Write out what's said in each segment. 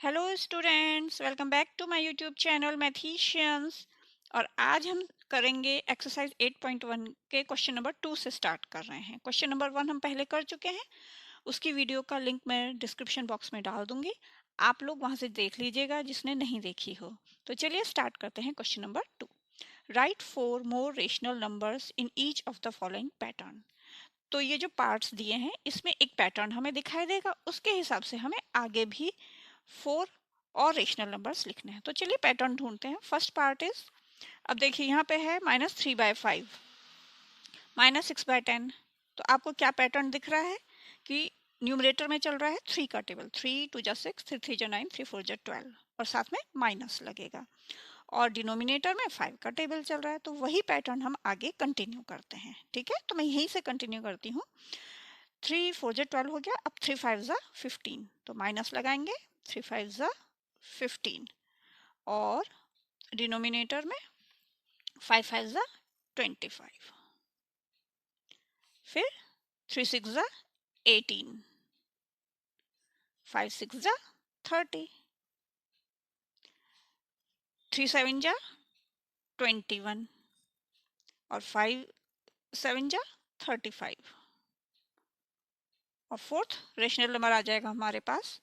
Hello students, welcome back to my YouTube channel Mathicians. और आज हम करेंगे एक्सरसाइज 8.1 के क्वेश्चन नंबर 2 से स्टार्ट कर रहे हैं। क्वेश्चन नंबर 1 हम पहले कर चुके हैं, उसकी वीडियो का लिंक मैं डिस्क्रिप्शन बॉक्स में डाल दूंगी, आप लोग वहां से देख लीजिएगा जिसने नहीं देखी हो। तो चलिए स्टार्ट करते हैं question number 2। Right 4 more rational numbers in each of the following pattern. तो ये जो पार्ट्स दिए हैं इसमें एक पैटर्न हमें दिखाई देगा, उसके हिसाब से हमें आगे भी 4 और रेशनल नंबर्स लिखने हैं। तो चलिए पैटर्न ढूंढते हैं। फर्स्ट पार्ट इज, अब देखिए यहाँ पे है -3/5, -6/10। तो आपको क्या पैटर्न दिख रहा है कि न्यूमरेटर में चल रहा है 3 का टेबल, 3 2 जा 6, 3 3 जा 9, 3 4 जा 12 और साथ में माइनस लगेगा। और डिनोमिनेटर में 5 का टेबल चल रहा है, तो वही पैटर्न हम आगे कंटिन्यू करते हैं। ठीक है, तो मैं यहीं से कंटिन्यू करती हूँ। 3 4 जा 12 हो गया, अब 3 5 जा 15, तो माइनस लगाएंगे, 3 5 जा 15 और डिनोमिनेटर में 5 5 जा 25, फिर 3 6 जा 18, 5 6 जा 30, 3 7 जा 21 और 5 7 जा 35 और फोर्थ रेशनल नंबर आ जाएगा हमारे पास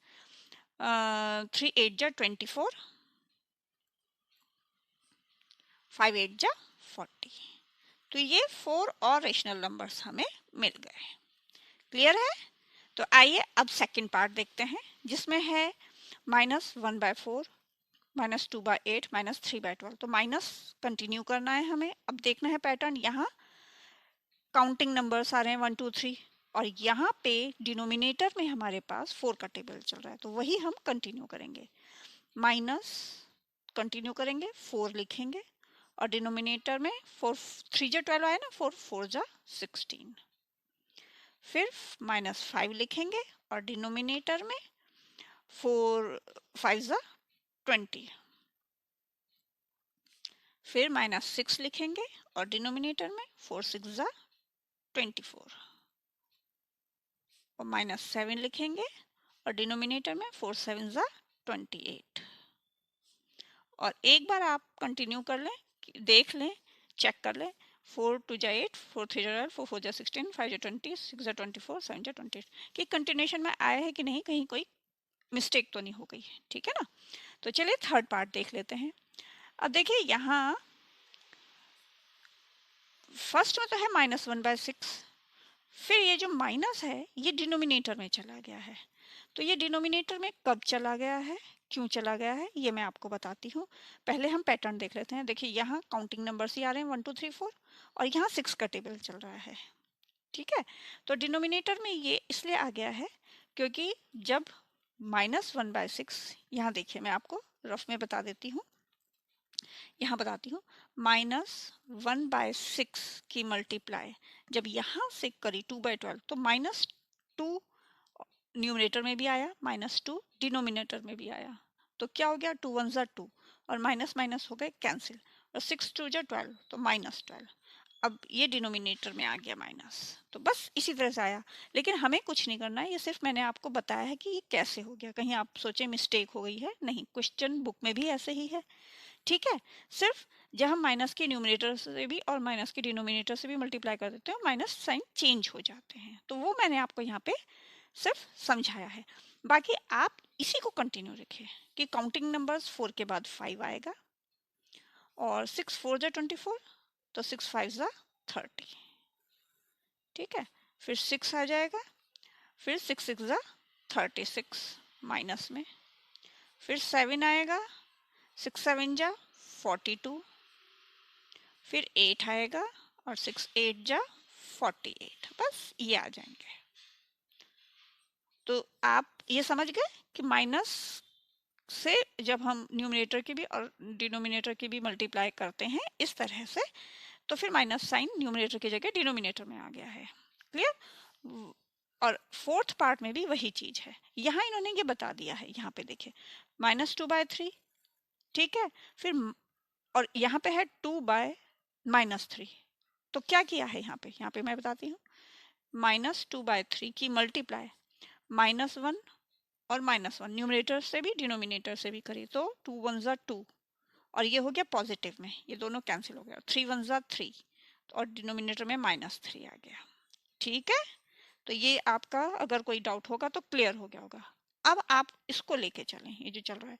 3 8 जा 24, 5 8 जा 40। तो ये 4 और रेशनल नंबर्स हमें मिल गए। क्लियर है? तो आइए अब सेकंड पार्ट देखते हैं, जिसमें है -1/4, -2/8, -3/12। तो माइनस कंटिन्यू करना है हमें। अब देखना है पैटर्न, यहाँ काउंटिंग नंबर्स आ रहे हैं 1 2 3 और यहाँ पे डिनोमिनेटर में हमारे पास 4 का टेबल चल रहा है, तो वही हम कंटिन्यू करेंगे। माइनस कंटिन्यू करेंगे, 4 लिखेंगे और डिनोमिनेटर में 4 3 जा 12 आया ना, 4 4 जा 16, फिर -5 लिखेंगे और डिनोमिनेटर में 4 5 जा 20, फिर -6 लिखेंगे और डिनोमिनेटर में 4 6 जा 24 और -7 लिखेंगे और डिनोमिनेटर में 4 7 जा 28। और एक बार आप कंटिन्यू कर लें, देख लें, चेक कर लें। 4 2 जा 8, 4 3 जा 12, 4 4 जा 16, 5 जा 20, 6 जा 24, 7 जा 28 कि कंटिन्यूशन में आया है कि नहीं, कहीं कोई मिस्टेक तो नहीं हो गई है। ठीक है ना? तो चलिए थर्ड पार्ट देख लेते हैं। अब देखिए यहाँ फर्स्ट में तो है -1/6, फिर ये जो माइनस है ये डिनोमिनेटर में चला गया है। तो ये डिनोमिनेटर में कब चला गया है, क्यों चला गया है, ये मैं आपको बताती हूँ। पहले हम पैटर्न देख लेते हैं। देखिए यहाँ काउंटिंग नंबर्स ही आ रहे हैं 1 2 3 4 और यहाँ 6 का टेबल चल रहा है। ठीक है, तो डिनोमिनेटर में ये इसलिए आ गया है क्योंकि जब -1/6, यहाँ देखिए मैं आपको रफ में बता देती हूँ, यहाँ बताती हूँ। -1/6 की मल्टीप्लाई जब यहाँ से करी 2/12, तो -2 न्यूमरेटर में भी आया, -2 डिनोमिनेटर में भी आया। तो क्या हो गया, 2 1 2 और माइनस माइनस हो गए कैंसिल, और 6 2 12, तो -12। अब ये डिनोमिनेटर में आ गया माइनस। तो बस इसी तरह से आया, लेकिन हमें कुछ नहीं करना है, ये सिर्फ मैंने आपको बताया है कि ये कैसे हो गया। कहीं आप सोचे मिस्टेक हो गई है, नहीं, क्वेश्चन बुक में भी ऐसे ही है। ठीक है, सिर्फ जब हम माइनस के न्यूमरेटर से भी और माइनस के डिनोमिनेटर से भी मल्टीप्लाई कर देते हैं, माइनस साइन चेंज हो जाते हैं। तो वो मैंने आपको यहाँ पे सिर्फ समझाया है। बाकी आप इसी को कंटिन्यू रखिए कि काउंटिंग नंबर्स 4 के बाद 5 आएगा और 6 4 जा 24, तो 6 5 जा 30। ठीक है, फिर 6 आ जाएगा, फिर 6 6 जा 36 माइनस में, फिर 7 आएगा, 6 7 जा 42, फिर 8 आएगा और 6 8 जा 48। बस ये आ जाएंगे। तो आप ये समझ गए कि माइनस से जब हम न्यूमरेटर की भी और डिनोमिनेटर की भी मल्टीप्लाई करते हैं इस तरह से, तो फिर माइनस साइन न्यूमरेटर की जगह डिनोमिनेटर में आ गया है। क्लियर? और फोर्थ पार्ट में भी वही चीज है, यहाँ इन्होंने ये बता दिया है। यहाँ पे देखिए -2/3, ठीक है, फिर और यहाँ पे है 2/-3। तो क्या किया है यहाँ पे मैं बताती हूँ। -2/3 की मल्टीप्लाई -1 और -1 न्यूमरेटर से भी डिनोमिनेटर से भी करी तो 2 1 ज़ा 2 और ये हो गया पॉजिटिव में, ये दोनों कैंसिल हो गया, 3 1 ज़ा 3 और डिनोमिनेटर में -3 आ गया। ठीक है, तो ये आपका अगर कोई डाउट होगा तो क्लियर हो गया होगा। अब आप इसको लेके चलें, ये जो चल रहा है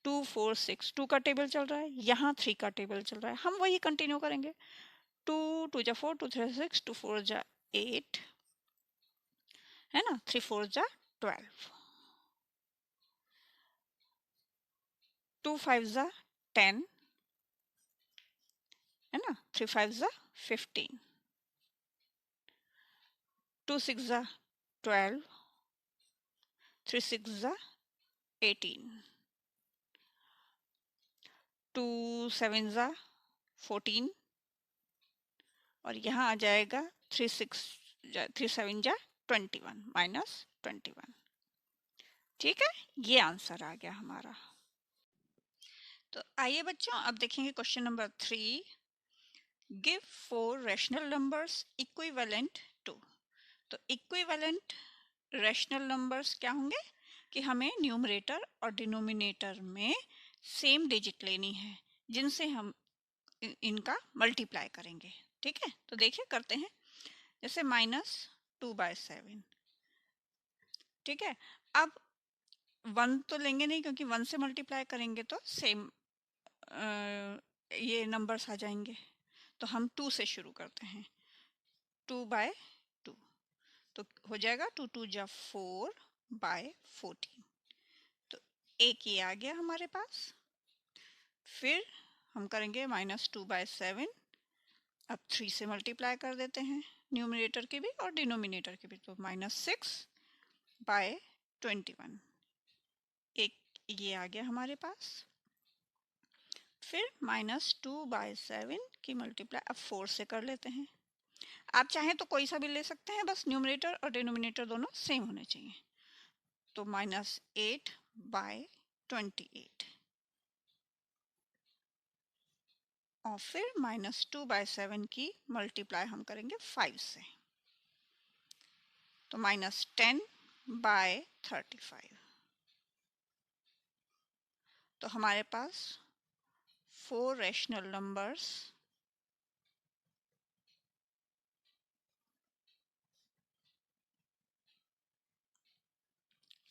2 4 6 2 का टेबल चल रहा है, यहाँ 3 का टेबल चल रहा है, हम वही कंटिन्यू करेंगे। 2 2 जा 4 2 3 6 2 4 जा 8 है ना, 3 4 जा 12 2 5 जा 10 है ना, 3 5 जा 15 2 6 जा 12 3 6 जा 18 2 7 जा 14 और यहाँ आ जाएगा 3 6 जा 3 7 जा 21 -21। ठीक है, ये आंसर आ गया हमारा। तो आइए बच्चों अब देखेंगे question number 3। Give 4 rational numbers equivalent to. तो इक्विवेलेंट रैशनल नंबर्स क्या होंगे कि हमें न्यूमरेटर और डिनोमिनेटर में सेम डिजिट लेनी है जिनसे हम इनका मल्टीप्लाई करेंगे। ठीक है, तो देखिए करते हैं। जैसे -2/7। ठीक है, अब 1 तो लेंगे नहीं क्योंकि 1 से मल्टीप्लाई करेंगे तो सेम ये नंबर्स आ जाएंगे, तो हम 2 से शुरू करते हैं। 2/2 तो हो जाएगा 2 2 जा 4/14। तो एक ये आ गया हमारे पास। फिर हम करेंगे -2/7। अब 3 से मल्टीप्लाई कर देते हैं न्यूमरेटर की भी और डिनोमिनेटर की भी, तो -6/21 एक ये आ गया हमारे पास। फिर -2/7 की मल्टीप्लाई अब 4 से कर लेते हैं। आप चाहें तो कोई सा भी ले सकते हैं, बस न्यूमरेटर और डिनोमिनेटर दोनों सेम होने चाहिए। तो -8/28 और फिर -2/7 की मल्टीप्लाई हम करेंगे 5 से, तो -10/35। तो हमारे पास 4 रैशनल नंबर्स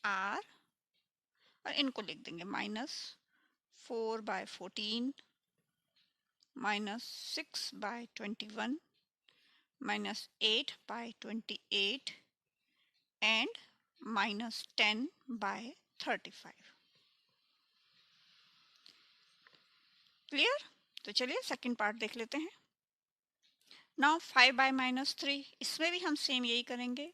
आर, और इनको लिख देंगे -4/14 -6/21 -8/28 एंड -10/35। क्लियर? तो चलिए सेकंड पार्ट देख लेते हैं। नाउ 5/-3, इसमें भी हम सेम यही करेंगे।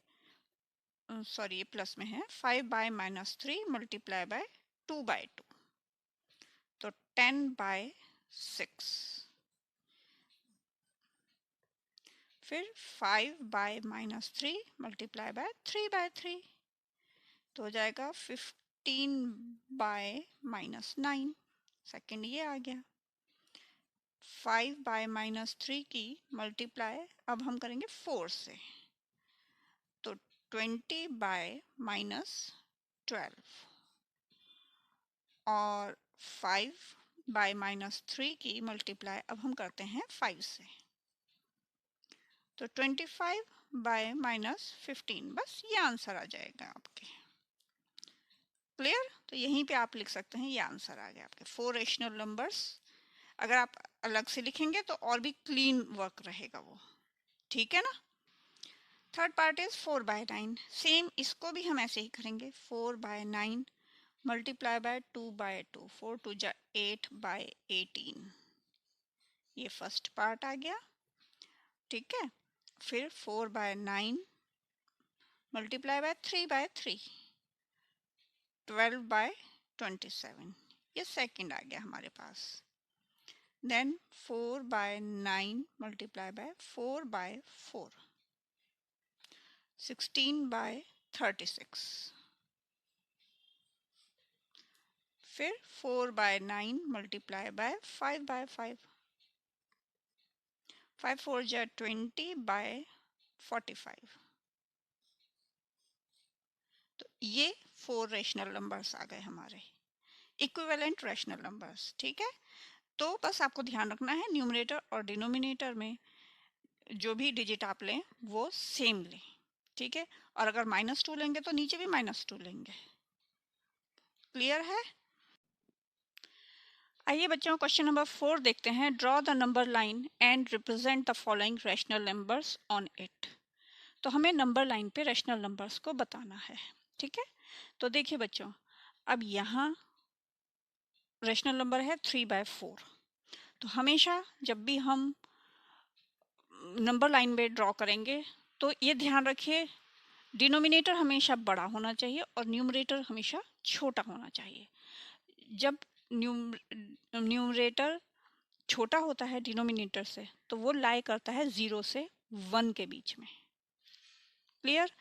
सॉरी ये प्लस में है। 5/-3 मल्टीप्लाई बाय 2/2 तो 10/6। फिर 5/-3 मल्टीप्लाई बाय 3/3 तो हो जाएगा 15/-9। सेकंड ये आ गया। 5/-3 की मल्टीप्लाई अब हम करेंगे 4 से, तो 20/-12 और 5/-3 की मल्टीप्लाई अब हम करते हैं 5 से, तो 25/-15। बस ये आंसर आ जाएगा आपके। क्लियर? तो यहीं पे आप लिख सकते हैं, ये आंसर आ गया आपके 4 रेशनल नंबर्स। अगर आप अलग से लिखेंगे तो और भी क्लीन वर्क रहेगा वो। ठीक है ना? Third part is 4/9। सेम इसको भी हम ऐसे ही करेंगे। 4/9 मल्टीप्लाई बाय 2/2 4 2 जा 8/18। ये फर्स्ट पार्ट आ गया। ठीक है, फिर 4/9 मल्टीप्लाई बाय 3/3 12/27। ये सेकंड आ गया हमारे पास। Then 4/9 multiply by 4/4 16/36। फिर 4/9 मल्टीप्लाई बाय 5/5 5 4 जा 20/45। तो ये 4 रेशनल नंबर्स आ गए हमारे, इक्विवेलेंट रेशनल नंबर्स। ठीक है, तो बस आपको ध्यान रखना है न्यूमरेटर और डिनोमिनेटर में जो भी डिजिट आप लें वो सेम लें। ठीक है, और अगर -2 लेंगे तो नीचे भी -2 लेंगे। क्लियर है? आइए बच्चों, क्वेश्चन नंबर 4 देखते हैं। Draw the number line and represent the following rational numbers on it. तो हमें नंबर लाइन पे रैशनल नंबर्स को बताना है। ठीक है, तो देखिए बच्चों, अब यहाँ रैशनल नंबर है 3/4। तो हमेशा जब भी हम नंबर लाइन में ड्रॉ करेंगे तो ये ध्यान रखिए, डिनोमिनेटर हमेशा बड़ा होना चाहिए और न्यूमरेटर हमेशा छोटा होना चाहिए। जब न्यूमरेटर छोटा होता है डिनोमिनेटर से तो वो लाई करता है 0 से 1 के बीच में। क्लियर?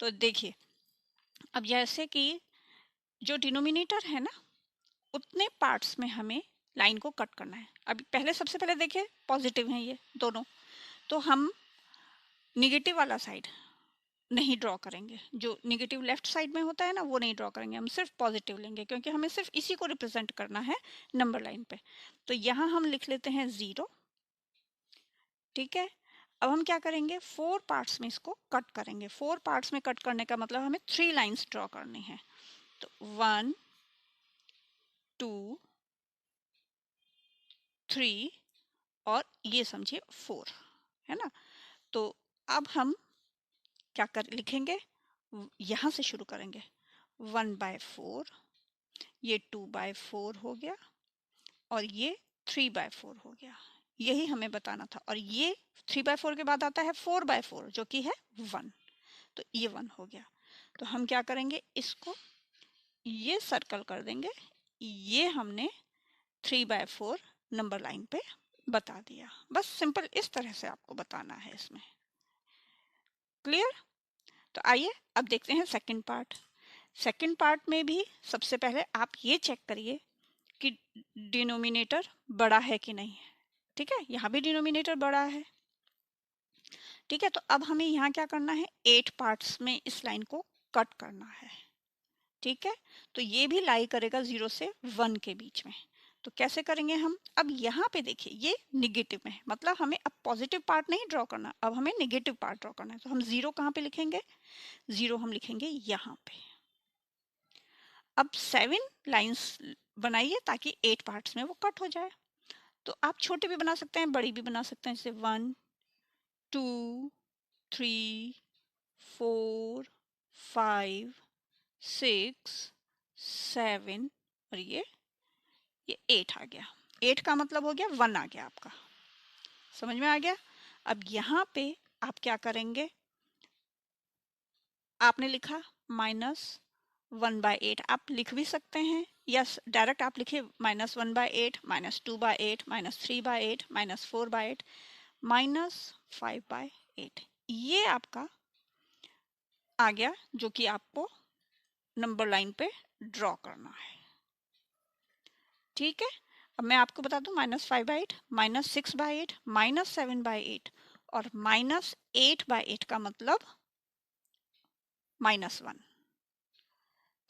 तो देखिए, अब जैसे कि जो डिनोमिनेटर है ना, उतने पार्ट्स में हमें लाइन को कट करना है। अभी पहले सबसे पहले देखिए, पॉजिटिव हैं ये दोनों, तो हम निगेटिव वाला साइड नहीं ड्रॉ करेंगे। जो निगेटिव लेफ्ट साइड में होता है ना, वो नहीं ड्रॉ करेंगे, हम सिर्फ पॉजिटिव लेंगे, क्योंकि हमें सिर्फ इसी को रिप्रेजेंट करना है नंबर लाइन पे। तो यहाँ हम लिख लेते हैं 0। ठीक है, अब हम क्या करेंगे, 4 पार्ट्स में इसको कट करेंगे। 4 पार्ट्स में कट करने का मतलब हमें 3 लाइंस ड्रॉ करनी है। तो 1 2 3 और ये समझिए 4, है ना। तो अब हम क्या कर लिखेंगे, यहाँ से शुरू करेंगे। 1/4, ये 2/4 हो गया और ये 3/4 हो गया। यही हमें बताना था। और ये 3/4 के बाद आता है 4/4 जो कि है 1। तो ये 1 हो गया। तो हम क्या करेंगे, इसको ये सर्कल कर देंगे। ये हमने 3/4 नंबर लाइन पे बता दिया। बस सिंपल इस तरह से आपको बताना है इसमें। क्लियर? तो आइए अब देखते हैं सेकंड पार्ट। सेकंड पार्ट में भी सबसे पहले आप ये चेक करिए कि डिनोमिनेटर बड़ा है कि नहीं है। ठीक है, यहाँ भी डिनोमिनेटर बड़ा है। ठीक है, तो अब हमें यहाँ क्या करना है, 8 पार्ट्स में इस लाइन को कट करना है। ठीक है, तो ये भी लाई करेगा 0 से 1 के बीच में। तो कैसे करेंगे हम, अब यहाँ पे देखिए ये निगेटिव में है, मतलब हमें अब पॉजिटिव पार्ट नहीं ड्रॉ करना, अब हमें निगेटिव पार्ट ड्रॉ करना है। तो हम 0 कहाँ पे लिखेंगे, 0 हम लिखेंगे यहाँ पे। अब 7 लाइंस बनाइए ताकि 8 पार्ट्स में वो कट हो जाए। तो आप छोटे भी बना सकते हैं, बड़ी भी बना सकते हैं, जैसे 1 2 3 4 5 6 7 और ये 8 आ गया। 8 का मतलब हो गया 1 आ गया आपका। समझ में आ गया? अब यहाँ पे आप क्या करेंगे, आपने लिखा -1/8, आप लिख भी सकते हैं, यस डायरेक्ट आप लिखिए -1/8, -2/8, -3/8, -4/8, -5/8। ये आपका आ गया जो कि आपको नंबर लाइन पे ड्रॉ करना है। ठीक है, अब मैं आपको बता दूं, -5/8, -6/8, -7/8 और -8/8 का मतलब -1।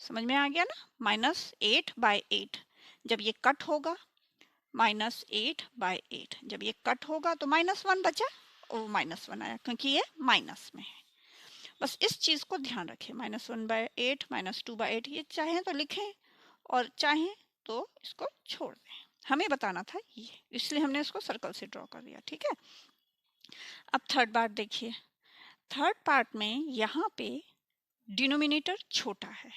समझ में आ गया ना, -8/8 जब ये कट होगा, -8/8 जब ये कट होगा तो -1 बचा और -1 आया क्योंकि ये माइनस में है। बस इस चीज को ध्यान रखें, -1/8, -2/8 ये चाहें तो लिखें और चाहें तो इसको छोड़ दें। हमें बताना था ये, इसलिए हमने इसको सर्कल से ड्रॉ कर दिया। ठीक है, अब थर्ड पार्ट देखिए। थर्ड पार्ट में यहाँ पे डिनोमिनेटर छोटा है।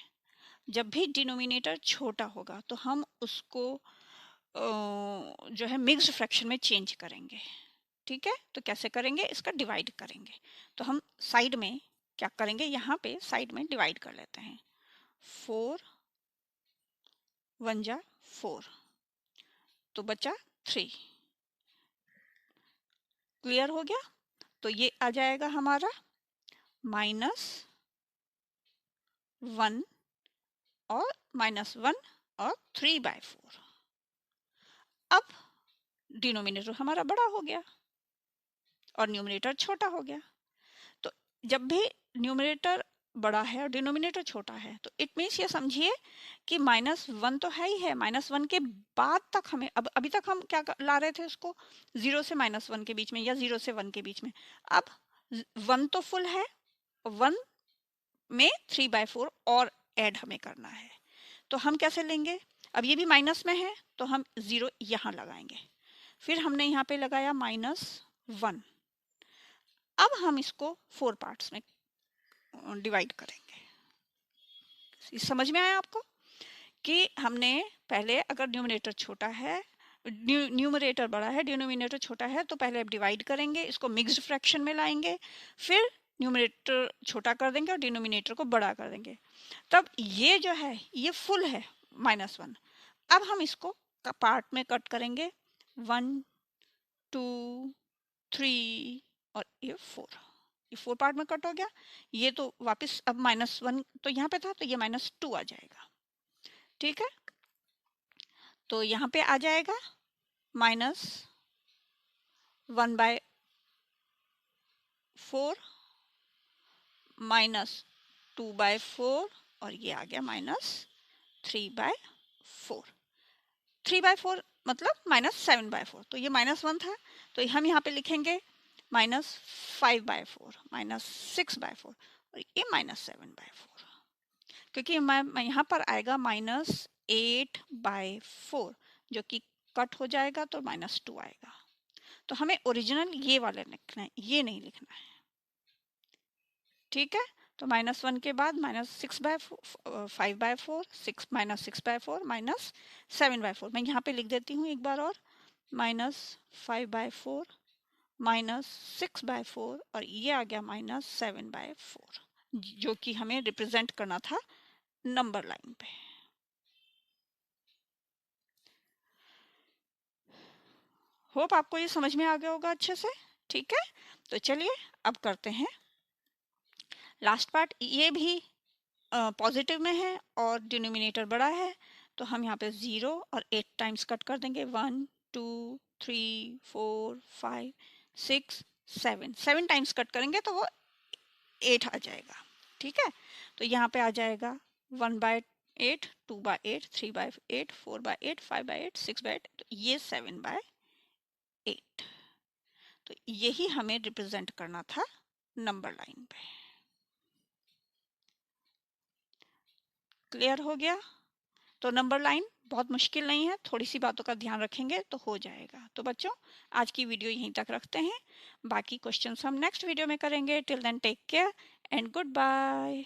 जब भी डिनोमिनेटर छोटा होगा तो हम उसको जो है मिक्स्ड फ्रैक्शन में चेंज करेंगे। ठीक है, तो कैसे करेंगे, इसका डिवाइड करेंगे। तो हम साइड में क्या करेंगे, यहाँ पे साइड में डिवाइड कर लेते हैं। 4 1 जा 4 तो बचा 3। क्लियर हो गया? तो ये आ जाएगा हमारा -1 और -1 और 3/4। अब डिनोमिनेटर हमारा बड़ा हो गया और न्यूमरेटर छोटा हो गया। तो जब भी न्यूमरेटर बड़ा है और डिनोमिनेटर छोटा है, तो इट मीन्स ये समझिए कि -1 तो है ही है, -1 के बाद तक हमें अब अभी तक हम क्या ला रहे थे उसको 0 से -1 के बीच में या 0 से 1 के बीच में। अब 1 तो फुल है, 1 में 3/4 और ऐड हमें करना है, तो हम कैसे लेंगे? अब ये भी माइनस में है तो हम 0 यहाँ लगाएंगे, फिर हमने यहाँ पे लगाया -1। अब हम इसको 4 पार्ट्स में डिवाइड करेंगे। समझ में आया आपको कि हमने पहले अगर न्यूमरेटर छोटा है, न्यूमरेटर बड़ा है, डिनोमिनेटर छोटा है, तो पहले अब डिवाइड करेंगे, इसको मिक्स्ड फ्रैक्शन में लाएंगे, फिर न्यूमरेटर छोटा कर देंगे और डिनोमिनेटर को बड़ा कर देंगे। तब ये जो है ये फुल है -1। अब हम इसको पार्ट में कट करेंगे, 1 2 3 और ये 4, ये 4 पार्ट में कट हो गया। ये तो वापस अब -1 तो यहाँ पे था, तो ये -2 आ जाएगा। ठीक है, तो यहाँ पे आ जाएगा -1/4 -2/4 और ये आ गया -3/4। 3/4 मतलब -7/4, तो ये -1 था, तो हम यहाँ पे लिखेंगे -5/4 -6/4 और ये -7/4, क्योंकि मैं यहाँ पर आएगा -8/4 जो कि कट हो जाएगा तो -2 आएगा। तो हमें ओरिजिनल ये वाले लिखना है, ये नहीं लिखना है। ठीक है, तो -1 के बाद -6/4 5/4 6 -6/4 -7/4। मैं यहाँ पे लिख देती हूँ एक बार और, -5/4 -6/4 और ये आ गया -7/4, जो कि हमें रिप्रेजेंट करना था नंबर लाइन पे। होप आपको ये समझ में आ गया होगा अच्छे से। ठीक है, तो चलिए अब करते हैं लास्ट पार्ट। ये भी पॉजिटिव में है और डिनोमिनेटर बड़ा है, तो हम यहाँ पे 0 और 8 टाइम्स कट कर देंगे, 1 2 3 4 5 6 7 7 टाइम्स कट करेंगे तो वो 8 आ जाएगा। ठीक है, तो यहाँ पे आ जाएगा 1/8 2/8 3/8 4/8 5/8 6/8, तो ये 7/8। तो यही हमें रिप्रेजेंट करना था नंबर लाइन पे। क्लियर हो गया? तो नंबर लाइन बहुत मुश्किल नहीं है, थोड़ी सी बातों का ध्यान रखेंगे तो हो जाएगा। तो बच्चों आज की वीडियो यहीं तक रखते हैं, बाकी क्वेश्चंस हम नेक्स्ट वीडियो में करेंगे। Till then take care and good bye.